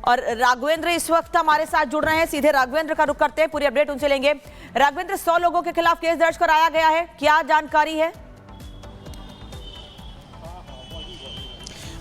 और राघवेंद्र इस वक्त हमारे साथ जुड़ रहे हैं। सीधे राघवेंद्र का रुख करते हैं, पूरी अपडेट उनसे लेंगे। राघवेंद्र, 100 लोगों के खिलाफ केस दर्ज कराया गया है, क्या जानकारी है?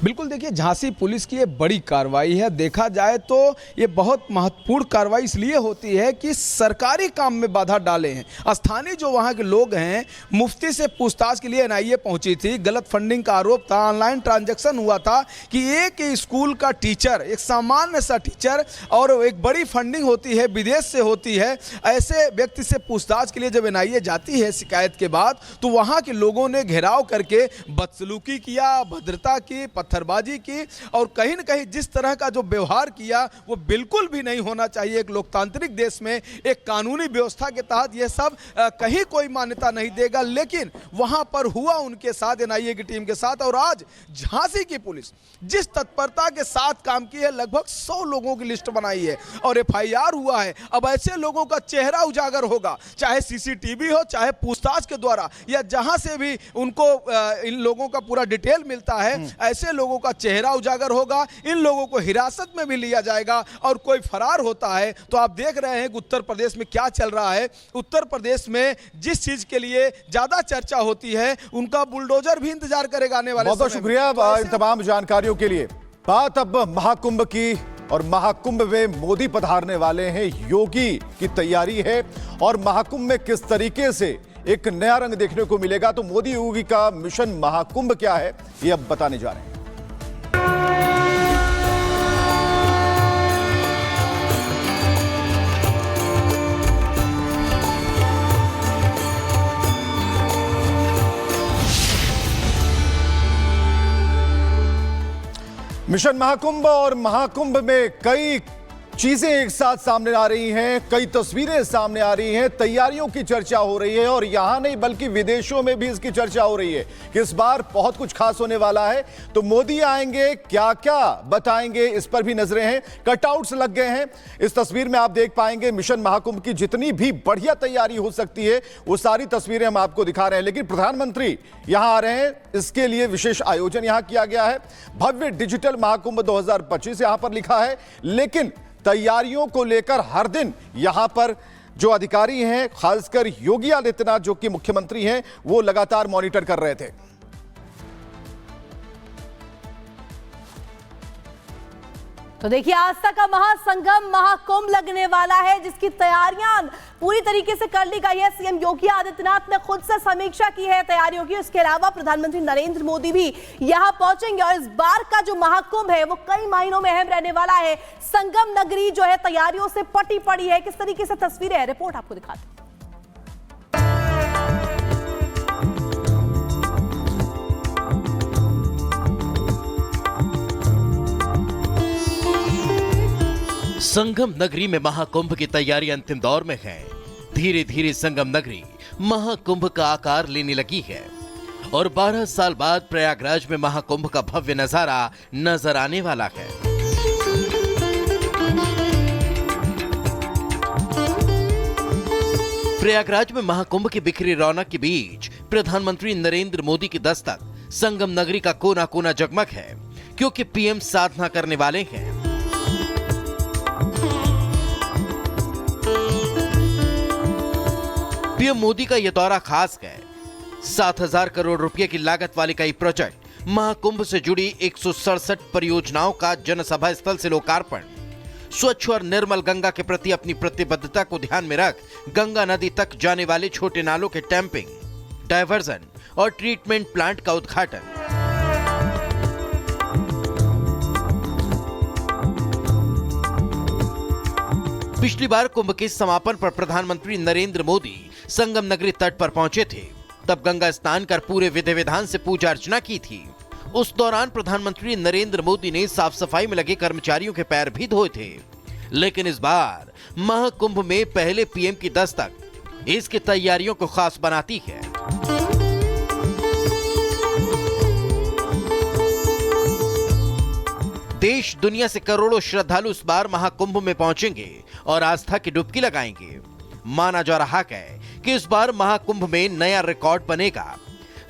बिल्कुल, देखिए झांसी पुलिस की ये बड़ी कार्रवाई है। देखा जाए तो ये बहुत महत्वपूर्ण कार्रवाई इसलिए होती है कि सरकारी काम में बाधा डाले हैं। स्थानीय जो वहाँ के लोग हैं, मुफ्ती से पूछताछ के लिए एनआईए पहुंची थी। गलत फंडिंग का आरोप था, ऑनलाइन ट्रांजैक्शन हुआ था कि एक स्कूल का टीचर, एक सामान्य सा टीचर, और एक बड़ी फंडिंग होती है, विदेश से होती है। ऐसे व्यक्ति से पूछताछ के लिए जब एनआईए जाती है शिकायत के बाद, तो वहाँ के लोगों ने घेराव करके बदसलूकी किया, भद्रता की, पत्थरबाजी की, और कहीं न कहीं जिस तरह का जो व्यवहार किया वो बिल्कुल भी नहीं होना चाहिए। एक लोकतांत्रिक देश में, एक कानूनी व्यवस्था के तहत यह सब कहीं कोई मान्यता नहीं देगा, लेकिन वहां पर हुआ उनके साथ, एनआईए की टीम के साथ। और आज झांसी की पुलिस जिस तत्परता के साथ काम की है, लगभग 100 लोगों की लिस्ट बनाई है और एफआईआर हुआ है। अब ऐसे लोगों का चेहरा उजागर होगा, चाहे सीसीटीवी हो, चाहे पूछताछ के द्वारा, या जहां से भी उनको इन लोगों का पूरा डिटेल मिलता है, ऐसे लोगों का चेहरा उजागर होगा। इन लोगों को हिरासत में भी लिया जाएगा और कोई फरार होता है तो आप देख रहे हैं कि उत्तर प्रदेश में क्या चल रहा है। उत्तर प्रदेश में जिस चीज के लिए ज्यादा चर्चा होती है, उनका बुलडोजर भी इंतजार करेगा आने वाले। बहुत शुक्रिया इन तमाम जानकारियों के लिए। बात अब महाकुंभ की, और महाकुंभ में मोदी पधारने वाले हैं, योगी की तैयारी है, और महाकुंभ में किस तरीके से एक नया रंग देखने को मिलेगा। तो मोदी योगी का मिशन महाकुंभ क्या है, ये अब बताने जा रहे हैं। मिशन महाकुंभ, और महाकुंभ में कई चीजें एक साथ सामने आ रही हैं, कई तस्वीरें सामने आ रही हैं, तैयारियों की चर्चा हो रही है, और यहां नहीं बल्कि विदेशों में भी इसकी चर्चा हो रही है कि इस बार बहुत कुछ खास होने वाला है। तो मोदी आएंगे, क्या क्या बताएंगे, इस पर भी नजरें हैं। कटआउट्स लग गए हैं। इस तस्वीर में आप देख पाएंगे मिशन महाकुंभ की जितनी भी बढ़िया तैयारी हो सकती है वो सारी तस्वीरें हम आपको दिखा रहे हैं। लेकिन प्रधानमंत्री यहां आ रहे हैं, इसके लिए विशेष आयोजन यहां किया गया है। भव्य डिजिटल महाकुंभ 2025 यहां पर लिखा है। लेकिन तैयारियों को लेकर हर दिन यहां पर जो अधिकारी हैं, खासकर योगी आदित्यनाथ जो कि मुख्यमंत्री हैं, वो लगातार मॉनिटर कर रहे थे। तो देखिए, आस्था का महासंगम महाकुंभ लगने वाला है, जिसकी तैयारियां पूरी तरीके से कर ली गई है। सीएम योगी आदित्यनाथ ने खुद से समीक्षा की है तैयारियों की। उसके अलावा प्रधानमंत्री नरेंद्र मोदी भी यहां पहुंचेंगे, और इस बार का जो महाकुंभ है वो कई महीनों में अहम रहने वाला है। संगम नगरी जो है तैयारियों से पटी पड़ी है। किस तरीके से तस्वीरें है, रिपोर्ट आपको दिखाते हैं। संगम नगरी में महाकुंभ की तैयारी अंतिम दौर में है। धीरे धीरे संगम नगरी महाकुंभ का आकार लेने लगी है, और 12 साल बाद प्रयागराज में महाकुंभ का भव्य नजारा नजर आने वाला है। प्रयागराज में महाकुंभ की बिखरी रौनक के बीच प्रधानमंत्री नरेंद्र मोदी की दस्तक संगम नगरी का कोना कोना जगमग है, क्योंकि पीएम साधना करने वाले हैं। पीएम मोदी का यह दौरा खास है। 7,000 करोड़ रुपए की लागत वाली कई प्रोजेक्ट, महाकुंभ से जुड़ी 167 परियोजनाओं का जनसभा स्थल से लोकार्पण, स्वच्छ और निर्मल गंगा के प्रति अपनी प्रतिबद्धता को ध्यान में रख गंगा नदी तक जाने वाले छोटे नालों के टैंपिंग, डायवर्जन और ट्रीटमेंट प्लांट का उद्घाटन। पिछली बार कुंभ के समापन पर प्रधानमंत्री नरेंद्र मोदी संगम नगरी तट पर पहुंचे थे। तब गंगा स्नान कर पूरे विधि विधान से पूजा अर्चना की थी। उस दौरान प्रधानमंत्री नरेंद्र मोदी ने साफ सफाई में लगे कर्मचारियों के पैर भी धोए थे। लेकिन इस बार महाकुंभ में पहले पीएम की दस्तक इसकी तैयारियों को खास बनाती है। देश दुनिया से करोड़ों श्रद्धालु इस बार महाकुंभ में पहुंचेंगे और आस्था की डुबकी लगाएंगे। माना जा रहा है कि इस बार महाकुंभ में नया रिकॉर्ड बनेगा,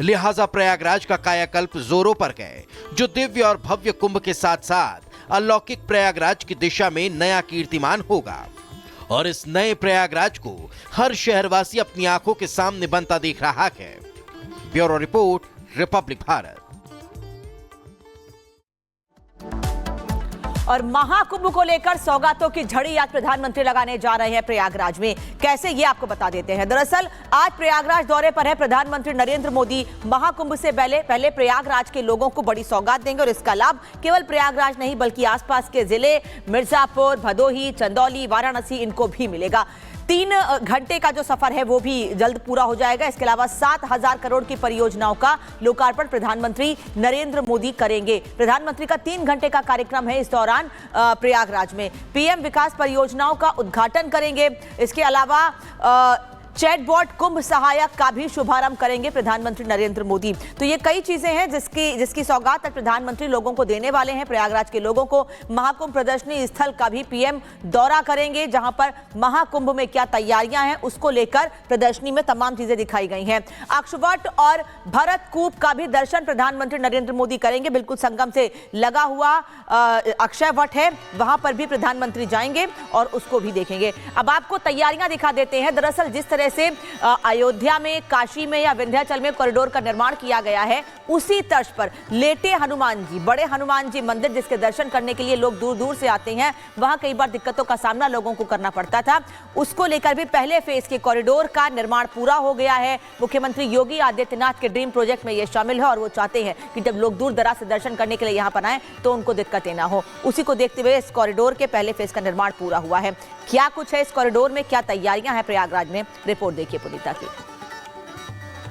लिहाजा प्रयागराज का कायाकल्प जोरों पर है, जो दिव्य और भव्य कुंभ के साथ साथ अलौकिक प्रयागराज की दिशा में नया कीर्तिमान होगा और इस नए प्रयागराज को हर शहरवासी अपनी आंखों के सामने बनता देख रहा है। Bureau report, Republic Bharat. और महाकुंभ को लेकर सौगातों की झड़ी आज प्रधानमंत्री लगाने जा रहे हैं प्रयागराज में। कैसे, ये आपको बता देते हैं। दरअसल आज प्रयागराज दौरे पर है प्रधानमंत्री नरेंद्र मोदी। महाकुंभ से पहले प्रयागराज के लोगों को बड़ी सौगात देंगे और इसका लाभ केवल प्रयागराज नहीं बल्कि आसपास के जिले मिर्जापुर, भदोही, चंदौली, वाराणसी, इनको भी मिलेगा। 3 घंटे का जो सफर है वो भी जल्द पूरा हो जाएगा। इसके अलावा 7,000 करोड़ की परियोजनाओं का लोकार्पण प्रधानमंत्री नरेंद्र मोदी करेंगे। प्रधानमंत्री का 3 घंटे का कार्यक्रम है इस दौरान प्रयागराज में। पीएम विकास परियोजनाओं का उद्घाटन करेंगे। इसके अलावा चैटबॉट कुंभ सहायक का भी शुभारंभ करेंगे प्रधानमंत्री नरेंद्र मोदी। तो ये कई चीजें हैं जिसकी सौगात प्रधानमंत्री लोगों को देने वाले हैं। प्रयागराज के लोगों को महाकुंभ प्रदर्शनी स्थल का भी पीएम दौरा करेंगे, जहां पर महाकुंभ में क्या तैयारियां हैं उसको लेकर प्रदर्शनी में तमाम चीजें दिखाई गई हैं। अक्षवट और भरतकूप का भी दर्शन प्रधानमंत्री नरेंद्र मोदी करेंगे। बिल्कुल संगम से लगा हुआ अक्षय वट है, वहां पर भी प्रधानमंत्री जाएंगे और उसको भी देखेंगे। अब आपको तैयारियां दिखा देते हैं। दरअसल जिस तरह से अयोध्या में, काशी में या विंध्याचल में कॉरिडोर का निर्माण किया गया है, उसी तर्ज पर लेटे हनुमान जी, बड़े हनुमान जी मंदिर जिसके दर्शन करने के लिए लोग दूर दूर से आते हैं, वहां कई बार दिक्कतों का सामना लोगों को करना पड़ता था। उसको लेकर भी पहले फेज के कॉरिडोर का निर्माण पूरा हो गया है। मुख्यमंत्री योगी आदित्यनाथ के ड्रीम प्रोजेक्ट में यह शामिल है और वो चाहते हैं कि जब लोग दूर दराज से दर्शन करने के लिए यहां पर आए तो उनको दिक्कतें ना हो। उसी को देखते हुए इस कॉरिडोर के पहले फेज का निर्माण पूरा हुआ है। क्या कुछ है इस कॉरिडोर में, क्या तैयारियां हैं प्रयागराज में, रिपोर्ट देखिए पुनीता की।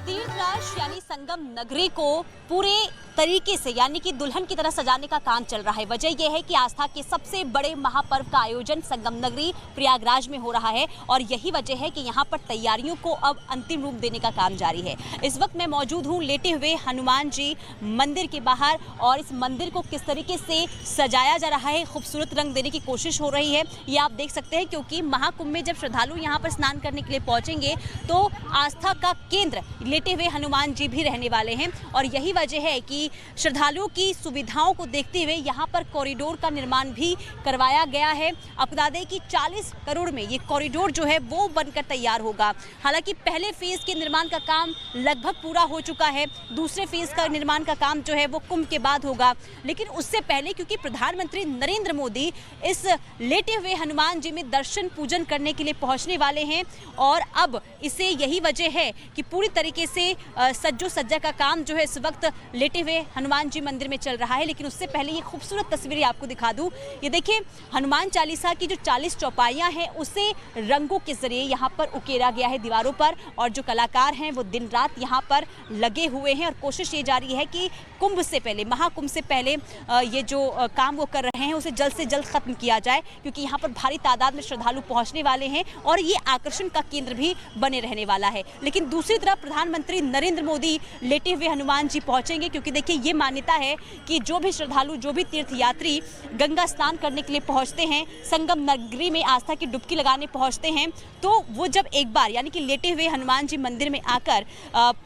तीर्थराज यानी संगम नगरी को पूरे तरीके से यानी कि दुल्हन की तरह सजाने का काम चल रहा है। वजह यह है कि आस्था के सबसे बड़े महापर्व का आयोजन संगम नगरी प्रयागराज में हो रहा है और यही वजह है कि यहाँ पर तैयारियों को अब अंतिम रूप देने का काम जारी है। इस वक्त मैं मौजूद हूँ लेटे हुए हनुमान जी मंदिर के बाहर और इस मंदिर को किस तरीके से सजाया जा रहा है, खूबसूरत रंग देने की कोशिश हो रही है, ये आप देख सकते हैं। क्योंकि महाकुंभ में जब श्रद्धालु यहाँ पर स्नान करने के लिए पहुंचेंगे तो आस्था का केंद्र लेटे हुए हनुमान जी भी रहने वाले हैं और यही वजह है कि श्रद्धालुओं की सुविधाओं को देखते हुए यहाँ पर कॉरिडोर का निर्माण भी करवाया गया है। आपको बता दें कि 40 करोड़ में ये कॉरिडोर जो है वो बनकर तैयार होगा। हालांकि पहले फेज के निर्माण का काम लगभग पूरा हो चुका है, दूसरे फेज का निर्माण का काम जो है वो कुंभ के बाद होगा। लेकिन उससे पहले क्योंकि प्रधानमंत्री नरेंद्र मोदी इस लेटे हुए हनुमान जी में दर्शन पूजन करने के लिए पहुंचने वाले हैं और अब इसे यही वजह है कि पूरी तरीके से सज्जो सज्जा का काम जो है इस वक्त लेटे हुए हनुमान जी मंदिर में चल रहा है। लेकिन उससे पहले ये खूबसूरत तस्वीरें आपको दिखा दूं। ये देखिए हनुमान चालीसा की जो 40 चौपाइयां हैं उसे रंगों के जरिए यहाँ पर उकेरा गया है दीवारों पर और जो कलाकार हैं वो दिन रात यहाँ पर लगे हुए हैं और कोशिश ये जारी है कि कुंभ से पहले, महाकुंभ से पहले ये जो काम वो कर रहे हैं उसे जल्द से जल्द खत्म किया जाए, क्योंकि यहाँ पर भारी तादाद में श्रद्धालु पहुंचने वाले हैं और ये आकर्षण का केंद्र भी बने रहने वाला है। लेकिन दूसरी तरफ प्रधानमंत्री नरेंद्र मोदी लेटे हुए हनुमान जी पहुंचेंगे, क्योंकि देखिए ये मान्यता है कि जो भी श्रद्धालु, जो भी तीर्थयात्री गंगा स्नान करने के लिए पहुंचते हैं, संगम नगरी में आस्था की डुबकी लगाने पहुंचते हैं, तो वो जब एक बार यानी कि लेटे हुए हनुमान जी मंदिर में आकर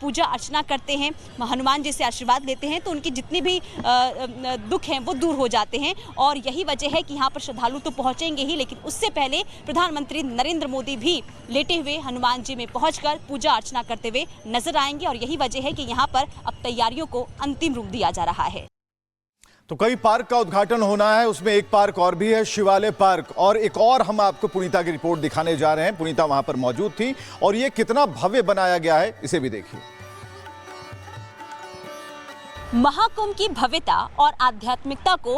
पूजा अर्चना करते हैं, हनुमान जी से आशीर्वाद लेते हैं, तो उनकी जितनी भी दुख हैं वो दूर हो जाते हैं। और यही वजह है कि यहाँ पर श्रद्धालु तो पहुंचेंगे ही, लेकिन उससे पहले प्रधानमंत्री नरेंद्र मोदी भी लेटे हुए हनुमान जी में पहुंचकर पूजा अर्चना करते हुए नजर आएंगे और यही वजह है कि यहाँ पर अब तैयारियों को अंतिम रूप दिया जा रहा है। तो कई पार्क का उद्घाटन होना है, उसमें एक पार्क और भी है, शिवालय पार्क, और एक और हम आपको पुनीता की रिपोर्ट दिखाने जा रहे हैं। पुनीता वहां पर मौजूद थी और ये कितना भव्य बनाया गया है इसे भी देखिए। महाकुंभ की भव्यता और आध्यात्मिकता को